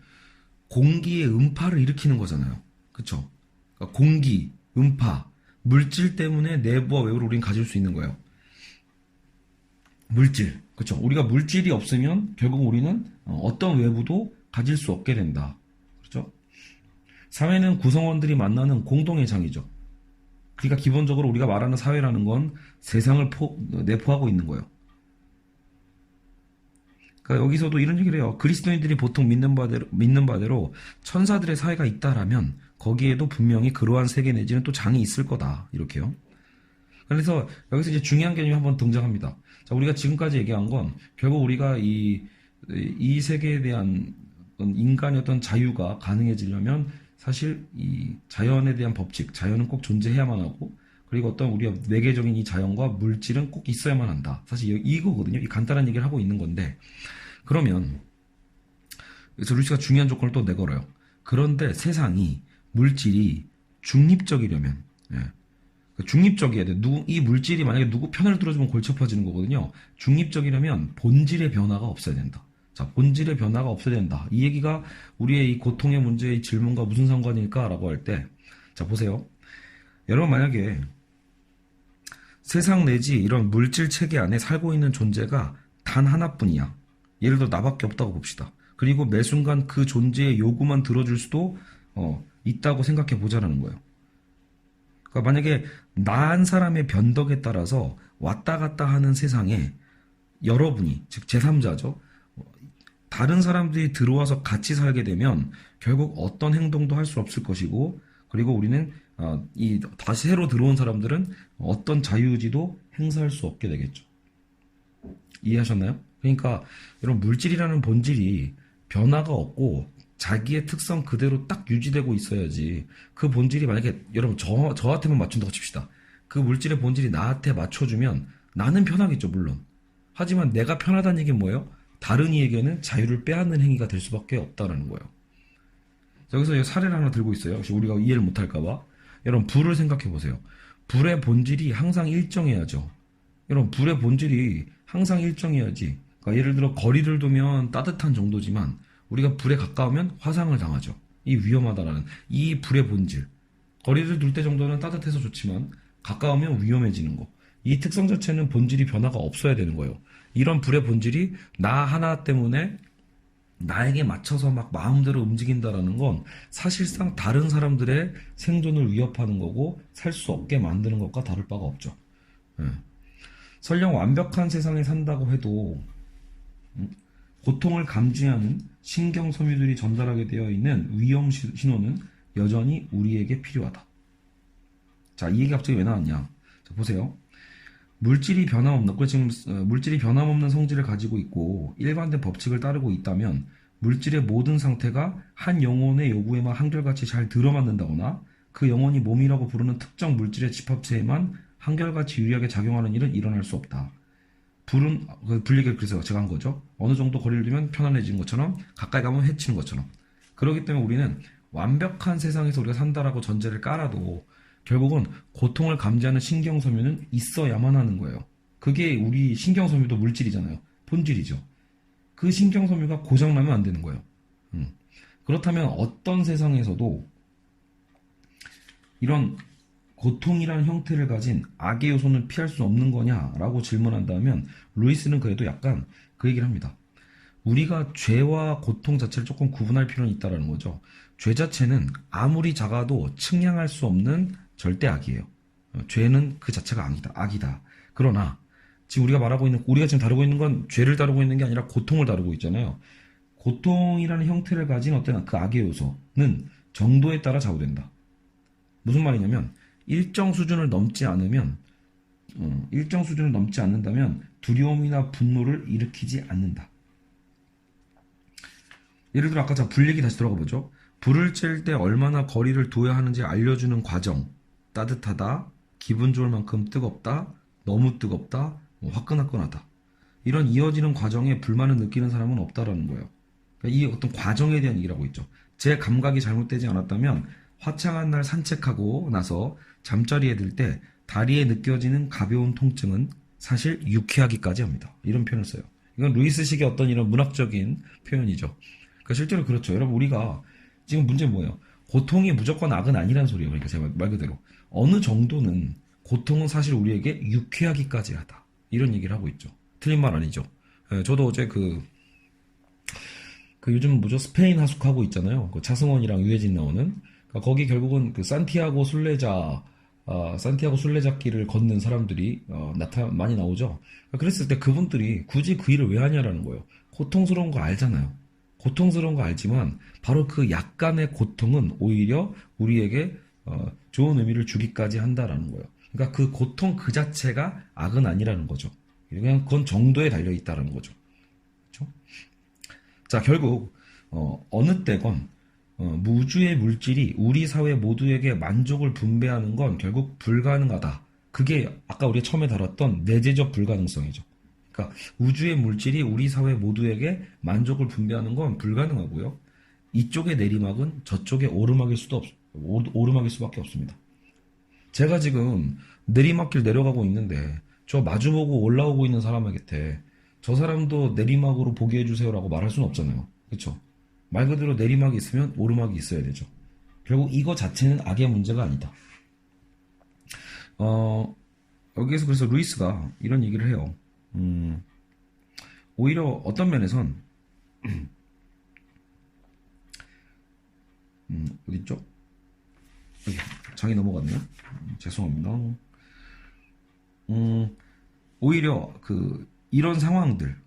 공기의 음파를 일으키는 거잖아요. 그쵸? 그러니까 공기, 음파, 물질 때문에 내부와 외부를 우리는 가질 수 있는 거예요. 물질. 그쵸? 우리가 물질이 없으면 결국 우리는 어떤 외부도 가질 수 없게 된다. 그렇죠? 사회는 구성원들이 만나는 공동의 장이죠. 그러니까 기본적으로 우리가 말하는 사회라는 건 세상을 내포하고 있는 거예요. 그러니까 여기서도 이런 얘기를 해요. 그리스도인들이 보통 믿는 바대로 천사들의 사회가 있다라면 거기에도 분명히 그러한 세계 내지는 또 장이 있을 거다. 이렇게요. 그래서 여기서 이제 중요한 개념이 한번 등장합니다. 자, 우리가 지금까지 얘기한 건 결국 우리가 이 세계에 대한 인간의 어떤 자유가 가능해지려면 사실 이 자연에 대한 법칙, 자연은 꼭 존재해야만 하고 그리고 어떤 우리가 외계적인 이 자연과 물질은 꼭 있어야만 한다. 사실 이거거든요. 이 간단한 얘기를 하고 있는 건데 그러면 그래서 루시가 중요한 조건을 또 내걸어요. 그런데 세상이 물질이 중립적이려면 중립적이어야 돼. 이 물질이 만약에 누구 편을 들어주면 골치 아파지는 거거든요. 중립적이려면 본질의 변화가 없어야 된다. 자, 본질의 변화가 없어야 된다. 이 얘기가 우리의 이 고통의 문제의 질문과 무슨 상관일까라고 할 때, 자, 보세요. 여러분, 만약에 세상 내지 이런 물질 체계 안에 살고 있는 존재가 단 하나뿐이야. 예를 들어, 나밖에 없다고 봅시다. 그리고 매 순간 그 존재의 요구만 들어줄 수도, 있다고 생각해 보자라는 거예요. 그러니까 만약에 나 한 사람의 변덕에 따라서 왔다 갔다 하는 세상에 여러분이, 즉 제3자죠. 다른 사람들이 들어와서 같이 살게 되면 결국 어떤 행동도 할 수 없을 것이고 그리고 우리는 이 다시 새로 들어온 사람들은 어떤 자유의지도 행사할 수 없게 되겠죠. 이해하셨나요? 그러니까 여러분 물질이라는 본질이 변화가 없고 자기의 특성 그대로 딱 유지되고 있어야지 그 본질이 만약에 여러분 저한테만 맞춘다고 칩시다. 그 물질의 본질이 나한테 맞춰주면 나는 편하겠죠 물론. 하지만 내가 편하다는 얘기는 뭐예요? 다른 이에게는 자유를 빼앗는 행위가 될 수밖에 없다는 거예요. 여기서 사례를 하나 들고 있어요. 혹시 우리가 이해를 못할까봐. 여러분 불을 생각해 보세요. 불의 본질이 항상 일정해야죠. 여러분 불의 본질이 항상 일정해야지. 그러니까 예를 들어 거리를 두면 따뜻한 정도지만 우리가 불에 가까우면 화상을 당하죠. 이 위험하다라는 이 불의 본질. 거리를 둘 때 정도는 따뜻해서 좋지만 가까우면 위험해지는 거. 이 특성 자체는 본질이 변화가 없어야 되는 거예요. 이런 불의 본질이 나 하나 때문에 나에게 맞춰서 막 마음대로 움직인다라는 건 사실상 다른 사람들의 생존을 위협하는 거고 살 수 없게 만드는 것과 다를 바가 없죠. 설령 완벽한 세상에 산다고 해도 고통을 감지하는 신경 섬유들이 전달하게 되어 있는 위험 신호는 여전히 우리에게 필요하다. 자, 이 얘기 갑자기 왜 나왔냐? 자, 보세요. 물질이 변함없는 성질을 가지고 있고 일관된 법칙을 따르고 있다면 물질의 모든 상태가 한 영혼의 요구에만 한결같이 잘 들어맞는다거나 그 영혼이 몸이라고 부르는 특정 물질의 집합체에만 한결같이 유리하게 작용하는 일은 일어날 수 없다. 불은 불 얘기를 그래서 제가 한 거죠. 어느 정도 거리를 두면 편안해지는 것처럼 가까이 가면 해치는 것처럼. 그렇기 때문에 우리는 완벽한 세상에서 우리가 산다라고 전제를 깔아도 결국은 고통을 감지하는 신경섬유는 있어야만 하는 거예요. 그게 우리 신경섬유도 물질이잖아요. 본질이죠. 그 신경섬유가 고장나면 안 되는 거예요. 그렇다면 어떤 세상에서도 이런 고통이라는 형태를 가진 악의 요소는 피할 수 없는 거냐라고 질문한다면 루이스는 그래도 약간 그 얘기를 합니다. 우리가 죄와 고통 자체를 조금 구분할 필요는 있다는 거죠. 죄 자체는 아무리 작아도 측량할 수 없는 절대 악이에요. 죄는 그 자체가 악이다. 그러나 지금 우리가 지금 다루고 있는 건 죄를 다루고 있는 게 아니라 고통을 다루고 있잖아요. 고통이라는 형태를 가진 어떤 그 악의 요소는 정도에 따라 좌우된다. 무슨 말이냐면 일정 수준을 넘지 않는다면 두려움이나 분노를 일으키지 않는다. 예를 들어 아까 불 얘기 다시 들어가 보죠. 불을 쬐일 때 얼마나 거리를 둬야 하는지 알려주는 과정. 따뜻하다, 기분 좋을 만큼 뜨겁다, 너무 뜨겁다, 화끈화끈하다. 이런 이어지는 과정에 불만을 느끼는 사람은 없다라는 거예요. 그러니까 이 어떤 과정에 대한 얘기를 하고 있죠. 제 감각이 잘못되지 않았다면 화창한 날 산책하고 나서 잠자리에 들 때 다리에 느껴지는 가벼운 통증은 사실 유쾌하기까지 합니다. 이런 표현을 써요. 이건 루이스식의 어떤 이런 문학적인 표현이죠. 그러니까 실제로 그렇죠. 여러분 우리가 지금 문제는 뭐예요? 고통이 무조건 악은 아니라는 소리예요. 그러니까 제 말 그대로 어느 정도는 고통은 사실 우리에게 유쾌하기까지 하다. 이런 얘기를 하고 있죠. 틀린 말 아니죠. 저도 어제 요즘 스페인 하숙하고 있잖아요. 그 차승원이랑 유해진 나오는. 그러니까 거기 결국은 그 산티아고 순례자길을 걷는 사람들이 많이 나오죠. 그러니까 그랬을 때 그분들이 굳이 그 일을 왜 하냐라는 거예요. 고통스러운 거 알잖아요. 고통스러운 거 알지만 바로 그 약간의 고통은 오히려 우리에게 좋은 의미를 주기까지 한다라는 거예요. 그러니까 그 고통 그 자체가 악은 아니라는 거죠. 그냥 그건 정도에 달려 있다라는 거죠. 그렇죠? 자, 결국 어느 때건 무주의 물질이 우리 사회 모두에게 만족을 분배하는 건 결국 불가능하다. 그게 아까 우리가 처음에 다뤘던 내재적 불가능성이죠. 그러니까 우주의 물질이 우리 사회 모두에게 만족을 분배하는 건 불가능하고요. 이쪽의 내리막은 저쪽의 오르막일 수밖에 없습니다. 제가 지금 내리막길 내려가고 있는데 저 마주보고 올라오고 있는 사람에게 저 사람도 내리막으로 보게 해주세요라고 말할 수는 없잖아요. 그렇죠? 말 그대로 내리막이 있으면 오르막이 있어야 되죠. 결국 이거 자체는 악의 문제가 아니다. 여기에서 그래서 루이스가 이런 얘기를 해요. 오히려 어떤 면에선 어딨죠? 여기 장이 넘어갔네요. 죄송합니다. 오히려 이런 상황들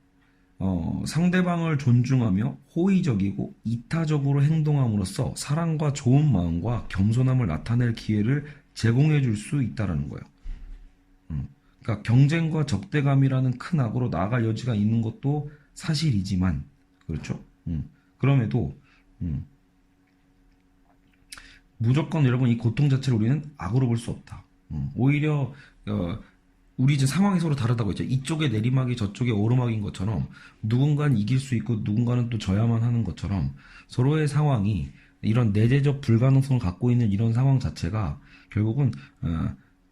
상대방을 존중하며 호의적이고 이타적으로 행동함으로써 사랑과 좋은 마음과 겸손함을 나타낼 기회를 제공해 줄 수 있다는 거예요. 그러니까 경쟁과 적대감이라는 큰 악으로 나아갈 여지가 있는 것도 사실이지만 그렇죠? 그럼에도 무조건 여러분 이 고통 자체를 우리는 악으로 볼 수 없다. 오히려 우리 이제 상황이 서로 다르다고 했죠. 이쪽에 내리막이 저쪽에 오르막인 것처럼 누군가는 이길 수 있고 누군가는 또 져야만 하는 것처럼 서로의 상황이 이런 내재적 불가능성을 갖고 있는 이런 상황 자체가 결국은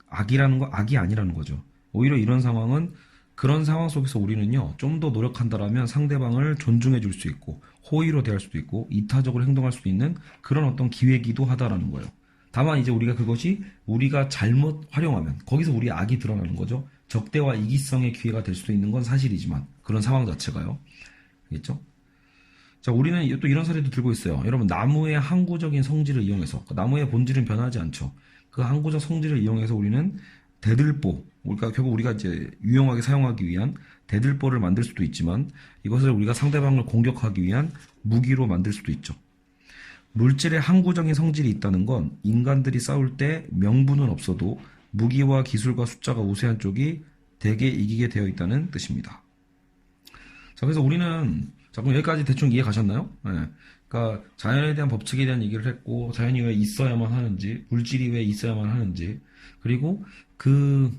악이 아니라는 거죠. 오히려 이런 상황은 그런 상황 속에서 우리는요 좀 더 노력한다라면 상대방을 존중해 줄 수 있고 호의로 대할 수도 있고 이타적으로 행동할 수 있는 그런 어떤 기회이기도 하다라는 거예요. 다만 이제 우리가 잘못 활용하면 거기서 우리의 악이 드러나는 거죠. 적대와 이기성의 기회가 될 수도 있는 건 사실이지만 그런 상황 자체가요. 알겠죠? 자, 우리는 또 이런 사례도 들고 있어요. 여러분 나무의 항구적인 성질을 이용해서 나무의 본질은 변하지 않죠. 그 항구적 성질을 이용해서 우리는 대들보, 그러니까 결국 우리가 이제 유용하게 사용하기 위한 대들보를 만들 수도 있지만 이것을 우리가 상대방을 공격하기 위한 무기로 만들 수도 있죠. 물질의 항구적인 성질이 있다는 건 인간들이 싸울 때 명분은 없어도 무기와 기술과 숫자가 우세한 쪽이 대개 이기게 되어 있다는 뜻입니다. 자, 그래서 우리는 그럼 여기까지 대충 이해 가셨나요? 네. 그러니까 자연에 대한 법칙에 대한 얘기를 했고 자연이 왜 있어야만 하는지, 물질이 왜 있어야만 하는지, 그리고 그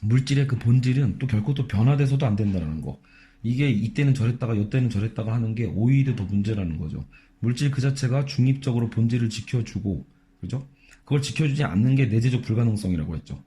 물질의 그 본질은 또 결코 또 변화돼서도 안 된다는 거. 이게 이때는 저랬다가 이때는 저랬다가 하는 게 오히려 더 문제라는 거죠. 물질 그 자체가 중립적으로 본질을 지켜주고, 그죠? 그걸 지켜주지 않는 게 내재적 불가능성이라고 했죠.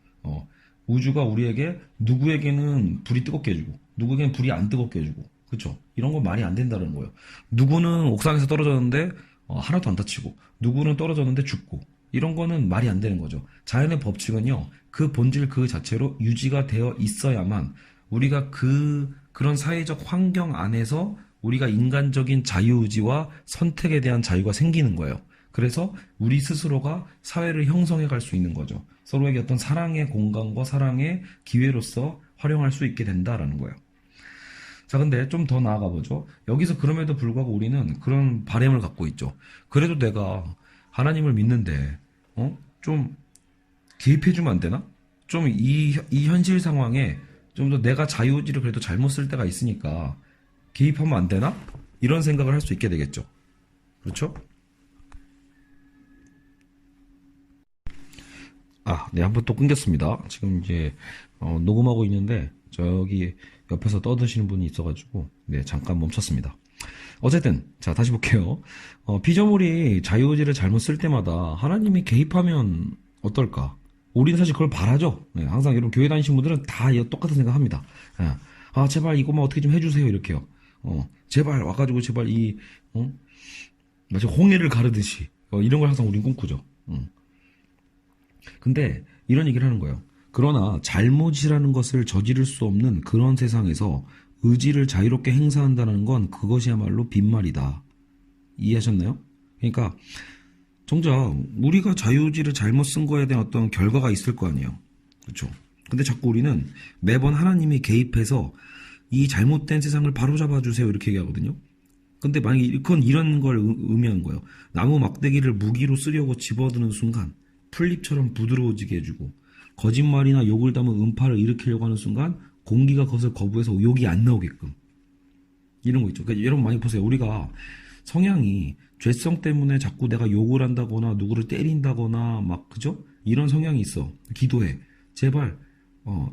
우주가 우리에게 누구에게는 불이 뜨겁게 해주고, 누구에게는 불이 안 뜨겁게 해주고, 그쵸? 이런 건 말이 안 된다는 거예요. 누구는 옥상에서 떨어졌는데 하나도 안 다치고, 누구는 떨어졌는데 죽고, 이런 거는 말이 안 되는 거죠. 자연의 법칙은요, 그 본질 그 자체로 유지가 되어 있어야만 우리가 그런 사회적 환경 안에서 우리가 인간적인 자유의지와 선택에 대한 자유가 생기는 거예요. 그래서 우리 스스로가 사회를 형성해 갈 수 있는 거죠. 서로에게 어떤 사랑의 공간과 사랑의 기회로서 활용할 수 있게 된다라는 거예요. 자, 근데 좀 더 나아가 보죠. 여기서 그럼에도 불구하고 우리는 그런 바램을 갖고 있죠. 그래도 내가 하나님을 믿는데, 좀 개입해주면 안 되나? 좀 이 현실 상황에 좀 더 내가 자유의지를 그래도 잘못 쓸 때가 있으니까 개입하면 안 되나? 이런 생각을 할 수 있게 되겠죠. 그렇죠? 네, 한번 또 끊겼습니다. 지금 이제, 녹음하고 있는데, 저기 옆에서 떠드시는 분이 있어가지고, 네, 잠깐 멈췄습니다. 어쨌든, 자, 다시 볼게요. 피조물이 자유의지를 잘못 쓸 때마다 하나님이 개입하면 어떨까? 우리는 사실 그걸 바라죠. 네, 항상 여러분 교회 다니신 분들은 다 똑같은 생각 합니다. 제발 이것만 어떻게 좀 해주세요. 이렇게요. 제발 와가지고 제발 마치 홍해를 가르듯이, 이런 걸 항상 우린 꿈꾸죠. 근데 이런 얘기를 하는 거예요. 그러나 잘못이라는 것을 저지를 수 없는 그런 세상에서 의지를 자유롭게 행사한다는 건 그것이야말로 빈말이다. 이해하셨나요? 그러니까 정작 우리가 자유의지를 잘못 쓴 거에 대한 어떤 결과가 있을 거 아니에요. 그렇죠? 근데 자꾸 우리는 매번 하나님이 개입해서 이 잘못된 세상을 바로잡아 주세요 이렇게 얘기하거든요. 근데 만약에 그건 이런 걸 의미하는 거예요. 나무 막대기를 무기로 쓰려고 집어드는 순간 풀잎처럼 부드러워지게 해주고, 거짓말이나 욕을 담은 음파를 일으키려고 하는 순간 공기가 그것을 거부해서 욕이 안 나오게끔, 이런 거 있죠. 그러니까 여러분 많이 보세요. 우리가 성향이 죄성 때문에 자꾸 내가 욕을 한다거나 누구를 때린다거나 막, 그죠? 이런 성향이 있어. 기도해. 제발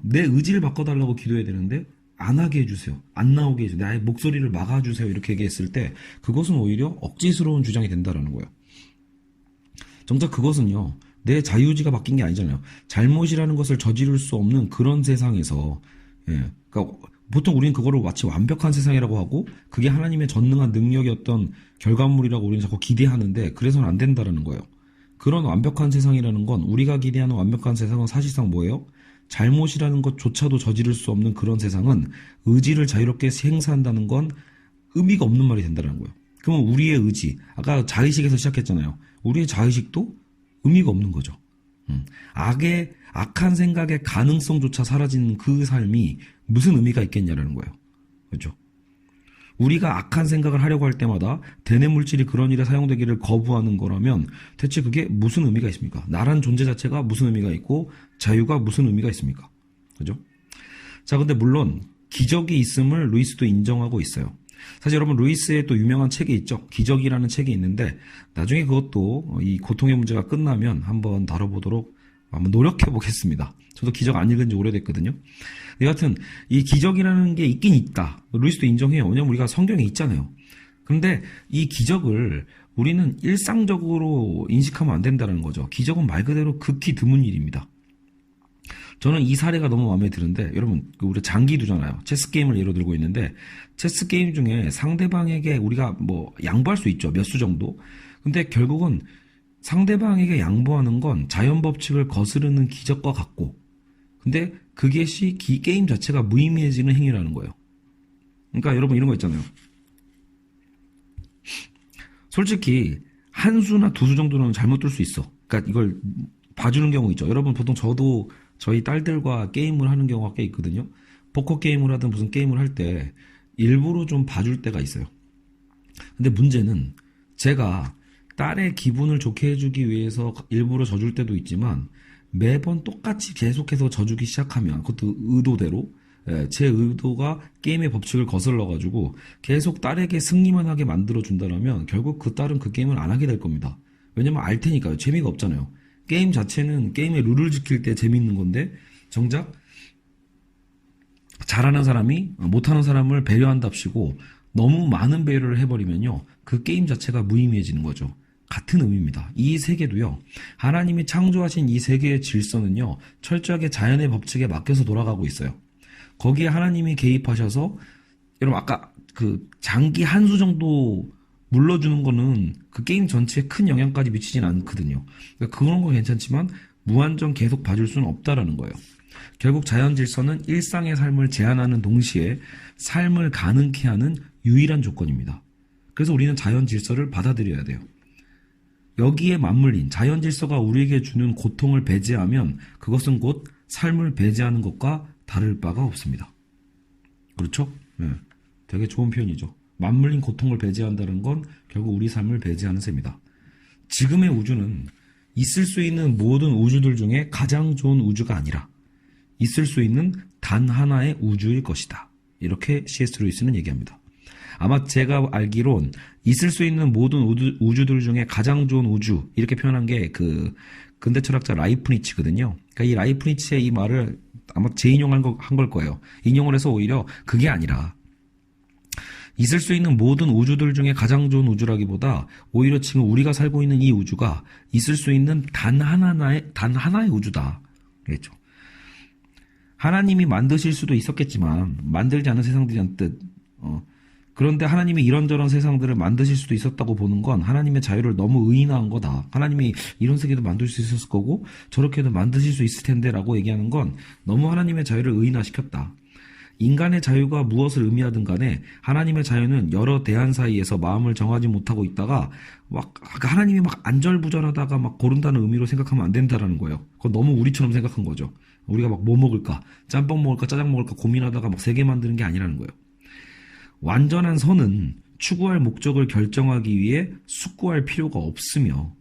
내 의지를 바꿔달라고 기도해야 되는데 안 하게 해주세요. 안 나오게 해주세요. 나의 목소리를 막아주세요. 이렇게 얘기했을 때 그것은 오히려 억지스러운 주장이 된다라는 거예요. 정작 그것은요, 내 자유의지가 바뀐 게 아니잖아요. 잘못이라는 것을 저지를 수 없는 그런 세상에서, 그러니까 보통 우리는 그거를 마치 완벽한 세상이라고 하고 그게 하나님의 전능한 능력의 어떤 결과물이라고 우리는 자꾸 기대하는데, 그래서는 안 된다라는 거예요. 그런 완벽한 세상이라는 건, 우리가 기대하는 완벽한 세상은 사실상 뭐예요? 잘못이라는 것조차도 저지를 수 없는 그런 세상은 의지를 자유롭게 행사한다는 건 의미가 없는 말이 된다는 거예요. 그러면 우리의 의지, 아까 자의식에서 시작했잖아요. 우리의 자의식도 의미가 없는 거죠. 악한 생각의 가능성조차 사라지는 그 삶이 무슨 의미가 있겠냐라는 거예요. 그렇죠? 우리가 악한 생각을 하려고 할 때마다 대뇌 물질이 그런 일에 사용되기를 거부하는 거라면 대체 그게 무슨 의미가 있습니까? 나란 존재 자체가 무슨 의미가 있고 자유가 무슨 의미가 있습니까? 그죠? 자, 근데 물론 기적이 있음을 루이스도 인정하고 있어요. 사실 여러분, 루이스의 또 유명한 책이 있죠. 기적이라는 책이 있는데 나중에 그것도 이 고통의 문제가 끝나면 한번 다뤄보도록 한번 노력해 보겠습니다. 저도 기적 안 읽은 지 오래됐거든요. 여하튼 이 기적이라는 게 있긴 있다. 루이스도 인정해요. 왜냐면 우리가 성경에 있잖아요. 그런데 이 기적을 우리는 일상적으로 인식하면 안 된다는 거죠. 기적은 말 그대로 극히 드문 일입니다. 저는 이 사례가 너무 마음에 드는데, 여러분 우리 장기 두잖아요. 체스 게임을 예로 들고 있는데, 체스 게임 중에 상대방에게 우리가 뭐 양보할 수 있죠. 몇 수 정도. 근데 결국은 상대방에게 양보하는 건 자연 법칙을 거스르는 기적과 같고, 근데 그것이 게임 자체가 무의미해지는 행위라는 거예요. 그러니까 여러분 이런 거 있잖아요. 솔직히 한 수나 두 수 정도는 잘못 둘 수 있어. 그러니까 이걸 봐주는 경우 있죠. 여러분 보통 저도 저희 딸들과 게임을 하는 경우가 꽤 있거든요. 포커 게임을 하든 무슨 게임을 할 때 일부러 좀 봐줄 때가 있어요. 근데 문제는 제가 딸의 기분을 좋게 해주기 위해서 일부러 져줄 때도 있지만, 매번 똑같이 계속해서 져주기 시작하면, 그것도 의도대로, 제 의도가 게임의 법칙을 거슬러가지고 계속 딸에게 승리만 하게 만들어준다면 결국 그 딸은 그 게임을 안 하게 될 겁니다. 왜냐면 알 테니까요. 재미가 없잖아요. 게임 자체는 게임의 룰을 지킬 때 재밌는 건데, 정작 잘하는 사람이 못하는 사람을 배려한답시고 너무 많은 배려를 해버리면요, 그 게임 자체가 무의미해지는 거죠. 같은 의미입니다. 이 세계도요, 하나님이 창조하신 이 세계의 질서는요, 철저하게 자연의 법칙에 맡겨서 돌아가고 있어요. 거기에 하나님이 개입하셔서, 여러분 아까 그 장기 한 수 정도 물러주는 거는 그 게임 전체에 큰 영향까지 미치진 않거든요. 그러니까 그런 거 괜찮지만 무한정 계속 봐줄 수는 없다라는 거예요. 결국 자연 질서는 일상의 삶을 제한하는 동시에 삶을 가능케 하는 유일한 조건입니다. 그래서 우리는 자연 질서를 받아들여야 돼요. 여기에 맞물린 자연 질서가 우리에게 주는 고통을 배제하면 그것은 곧 삶을 배제하는 것과 다를 바가 없습니다. 그렇죠? 네. 되게 좋은 표현이죠. 맞물린 고통을 배제한다는 건 결국 우리 삶을 배제하는 셈이다. 지금의 우주는 있을 수 있는 모든 우주들 중에 가장 좋은 우주가 아니라 있을 수 있는 단 하나의 우주일 것이다. 이렇게 C.S. 루이스는 얘기합니다. 아마 제가 알기론 있을 수 있는 모든 우주들 중에 가장 좋은 우주, 이렇게 표현한 게 그 근대 철학자 라이프니츠거든요. 그러니까 이 라이프니츠의 이 말을 아마 재인용한 걸 거예요. 인용을 해서 오히려 그게 아니라 있을 수 있는 모든 우주들 중에 가장 좋은 우주라기보다 오히려 지금 우리가 살고 있는 이 우주가 있을 수 있는 단 하나의 우주다. 그랬죠. 하나님이 만드실 수도 있었겠지만 만들지 않은 세상들이란 뜻. 그런데 하나님이 이런저런 세상들을 만드실 수도 있었다고 보는 건 하나님의 자유를 너무 의인화한 거다. 하나님이 이런 세계도 만들 수 있었을 거고 저렇게도 만드실 수 있을 텐데 라고 얘기하는 건 너무 하나님의 자유를 의인화시켰다. 인간의 자유가 무엇을 의미하든 간에 하나님의 자유는 여러 대안 사이에서 마음을 정하지 못하고 있다가 막 하나님이 막 안절부절하다가 막 고른다는 의미로 생각하면 안 된다라는 거예요. 그건 너무 우리처럼 생각한 거죠. 우리가 막 뭐 먹을까, 짬뽕 먹을까, 짜장 먹을까 고민하다가 막 3개 만드는 게 아니라는 거예요. 완전한 선은 추구할 목적을 결정하기 위해 숙고할 필요가 없으며,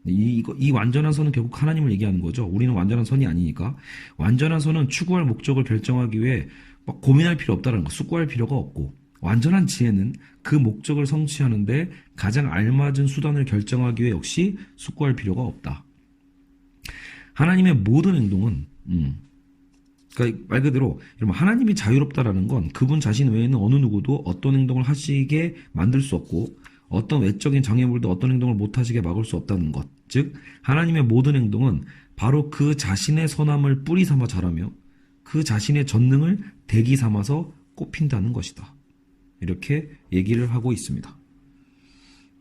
이 완전한 선은 결국 하나님을 얘기하는 거죠. 우리는 완전한 선이 아니니까. 완전한 선은 추구할 목적을 결정하기 위해 막 고민할 필요 없다는 거, 숙고할 필요가 없고, 완전한 지혜는 그 목적을 성취하는데 가장 알맞은 수단을 결정하기 위해 역시 숙고할 필요가 없다. 하나님의 모든 행동은 그러니까 말 그대로 여러분, 하나님이 자유롭다라는 건 그분 자신 외에는 어느 누구도 어떤 행동을 하시게 만들 수 없고 어떤 외적인 장애물도 어떤 행동을 못하시게 막을 수 없다는 것. 즉 하나님의 모든 행동은 바로 그 자신의 선함을 뿌리 삼아 자라며 그 자신의 전능을 대기 삼아서 꽃핀다는 것이다. 이렇게 얘기를 하고 있습니다.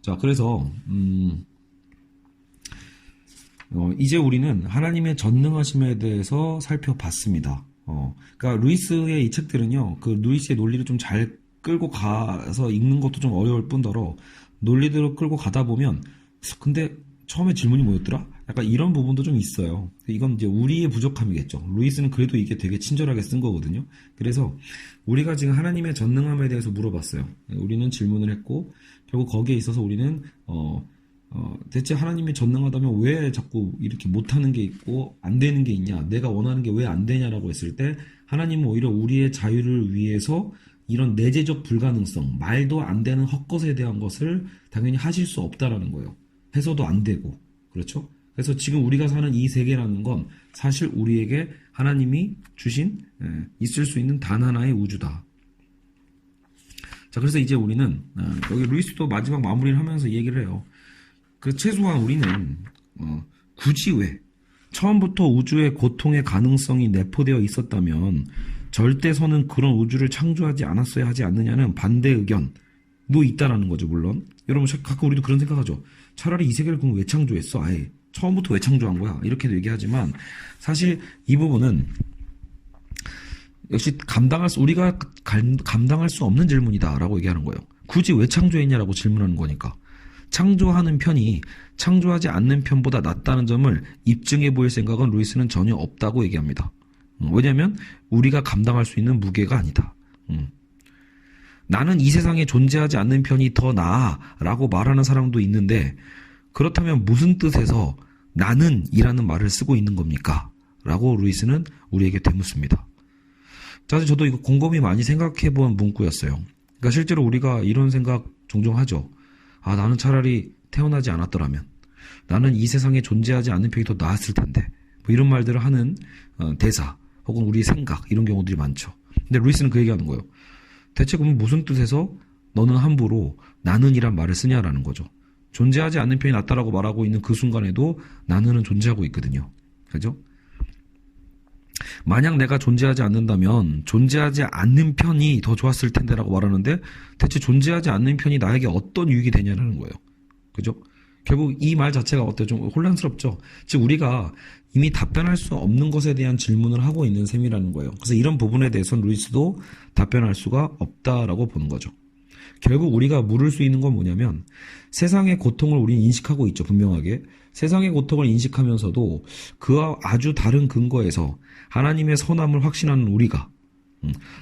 자, 그래서 이제 우리는 하나님의 전능하심에 대해서 살펴봤습니다. 그러니까 루이스의 이 책들은요, 그 루이스의 논리를 좀 잘 끌고 가서 읽는 것도 좀 어려울 뿐더러 논리대로 끌고 가다 보면 근데 처음에 질문이 뭐였더라? 약간 이런 부분도 좀 있어요. 이건 이제 우리의 부족함이겠죠. 루이스는 그래도 이게 되게 친절하게 쓴 거거든요. 그래서 우리가 지금 하나님의 전능함에 대해서 물어봤어요. 우리는 질문을 했고 결국 거기에 있어서 우리는 대체 하나님이 전능하다면 왜 자꾸 이렇게 못하는 게 있고 안 되는 게 있냐, 내가 원하는 게 왜 안 되냐라고 했을 때 하나님은 오히려 우리의 자유를 위해서 이런 내재적 불가능성, 말도 안 되는 헛것에 대한 것을 당연히 하실 수 없다라는 거예요. 해서도 안 되고, 그렇죠? 그래서 지금 우리가 사는 이 세계라는 건 사실 우리에게 하나님이 주신 있을 수 있는 단 하나의 우주다. 자, 그래서 이제 우리는 여기 루이스도 마지막 마무리를 하면서 얘기를 해요. 그 최소한 우리는 굳이 왜 처음부터 우주의 고통의 가능성이 내포되어 있었다면 절대선은 그런 우주를 창조하지 않았어야 하지 않느냐는 반대 의견도 있다라는 거죠. 물론 여러분 가끔 우리도 그런 생각하죠. 차라리 이 세계를 그럼 왜 창조했어? 아예 처음부터 왜 창조한 거야? 이렇게도 얘기하지만 사실 이 부분은 역시 우리가 감당할 수 없는 질문이다라고 얘기하는 거예요. 굳이 왜 창조했냐라고 질문하는 거니까. 창조하는 편이 창조하지 않는 편보다 낫다는 점을 입증해 보일 생각은 루이스는 전혀 없다고 얘기합니다. 왜냐하면 우리가 감당할 수 있는 무게가 아니다. 나는 이 세상에 존재하지 않는 편이 더 나아 라고 말하는 사람도 있는데 그렇다면 무슨 뜻에서 나는 이라는 말을 쓰고 있는 겁니까? 라고 루이스는 우리에게 되묻습니다. 사실 저도 이거 곰곰이 많이 생각해 본 문구였어요. 그러니까 실제로 우리가 이런 생각 종종 하죠. 아, 나는 차라리 태어나지 않았더라면, 나는 이 세상에 존재하지 않는 편이 더 나았을 텐데, 뭐 이런 말들을 하는 대사 혹은 우리의 생각, 이런 경우들이 많죠. 근데 루이스는 그 얘기하는 거예요. 대체 그럼 무슨 뜻에서 너는 함부로 나는이란 말을 쓰냐라는 거죠. 존재하지 않는 편이 낫다라고 말하고 있는 그 순간에도 나는은 존재하고 있거든요. 그죠? 만약 내가 존재하지 않는다면 존재하지 않는 편이 더 좋았을 텐데라고 말하는데 대체 존재하지 않는 편이 나에게 어떤 유익이 되냐라는 거예요. 그죠? 결국 이 말 자체가 어때요? 좀 혼란스럽죠? 즉 우리가 이미 답변할 수 없는 것에 대한 질문을 하고 있는 셈이라는 거예요. 그래서 이런 부분에 대해서는 루이스도 답변할 수가 없다라고 보는 거죠. 결국 우리가 물을 수 있는 건 뭐냐면 세상의 고통을 우리는 인식하고 있죠. 분명하게. 세상의 고통을 인식하면서도 그와 아주 다른 근거에서 하나님의 선함을 확신하는 우리가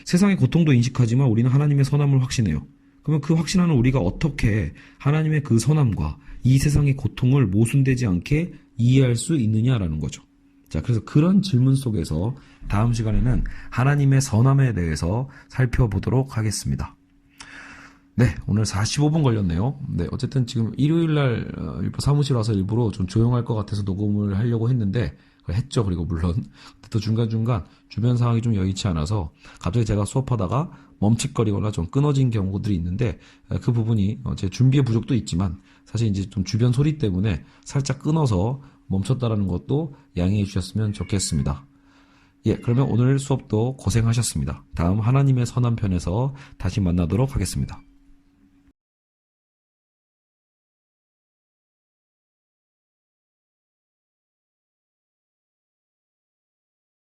세상의 고통도 인식하지만 우리는 하나님의 선함을 확신해요. 그러면 그 확신하는 우리가 어떻게 하나님의 그 선함과 이 세상의 고통을 모순되지 않게 이해할 수 있느냐라는 거죠. 자, 그래서 그런 질문 속에서 다음 시간에는 하나님의 선함에 대해서 살펴보도록 하겠습니다. 네, 오늘 45분 걸렸네요. 네, 어쨌든 지금 일요일날 사무실 와서 일부러 좀 조용할 것 같아서 녹음을 하려고 했는데 했죠. 그리고 물론 또 중간중간 주변 상황이 좀 여의치 않아서 갑자기 제가 수업하다가 멈칫거리거나 좀 끊어진 경우들이 있는데 그 부분이 제 준비의 부족도 있지만 사실 이제 좀 주변 소리 때문에 살짝 끊어서 멈췄다라는 것도 양해해 주셨으면 좋겠습니다. 예, 그러면 오늘 수업도 고생하셨습니다. 다음 하나님의 선한 편에서 다시 만나도록 하겠습니다.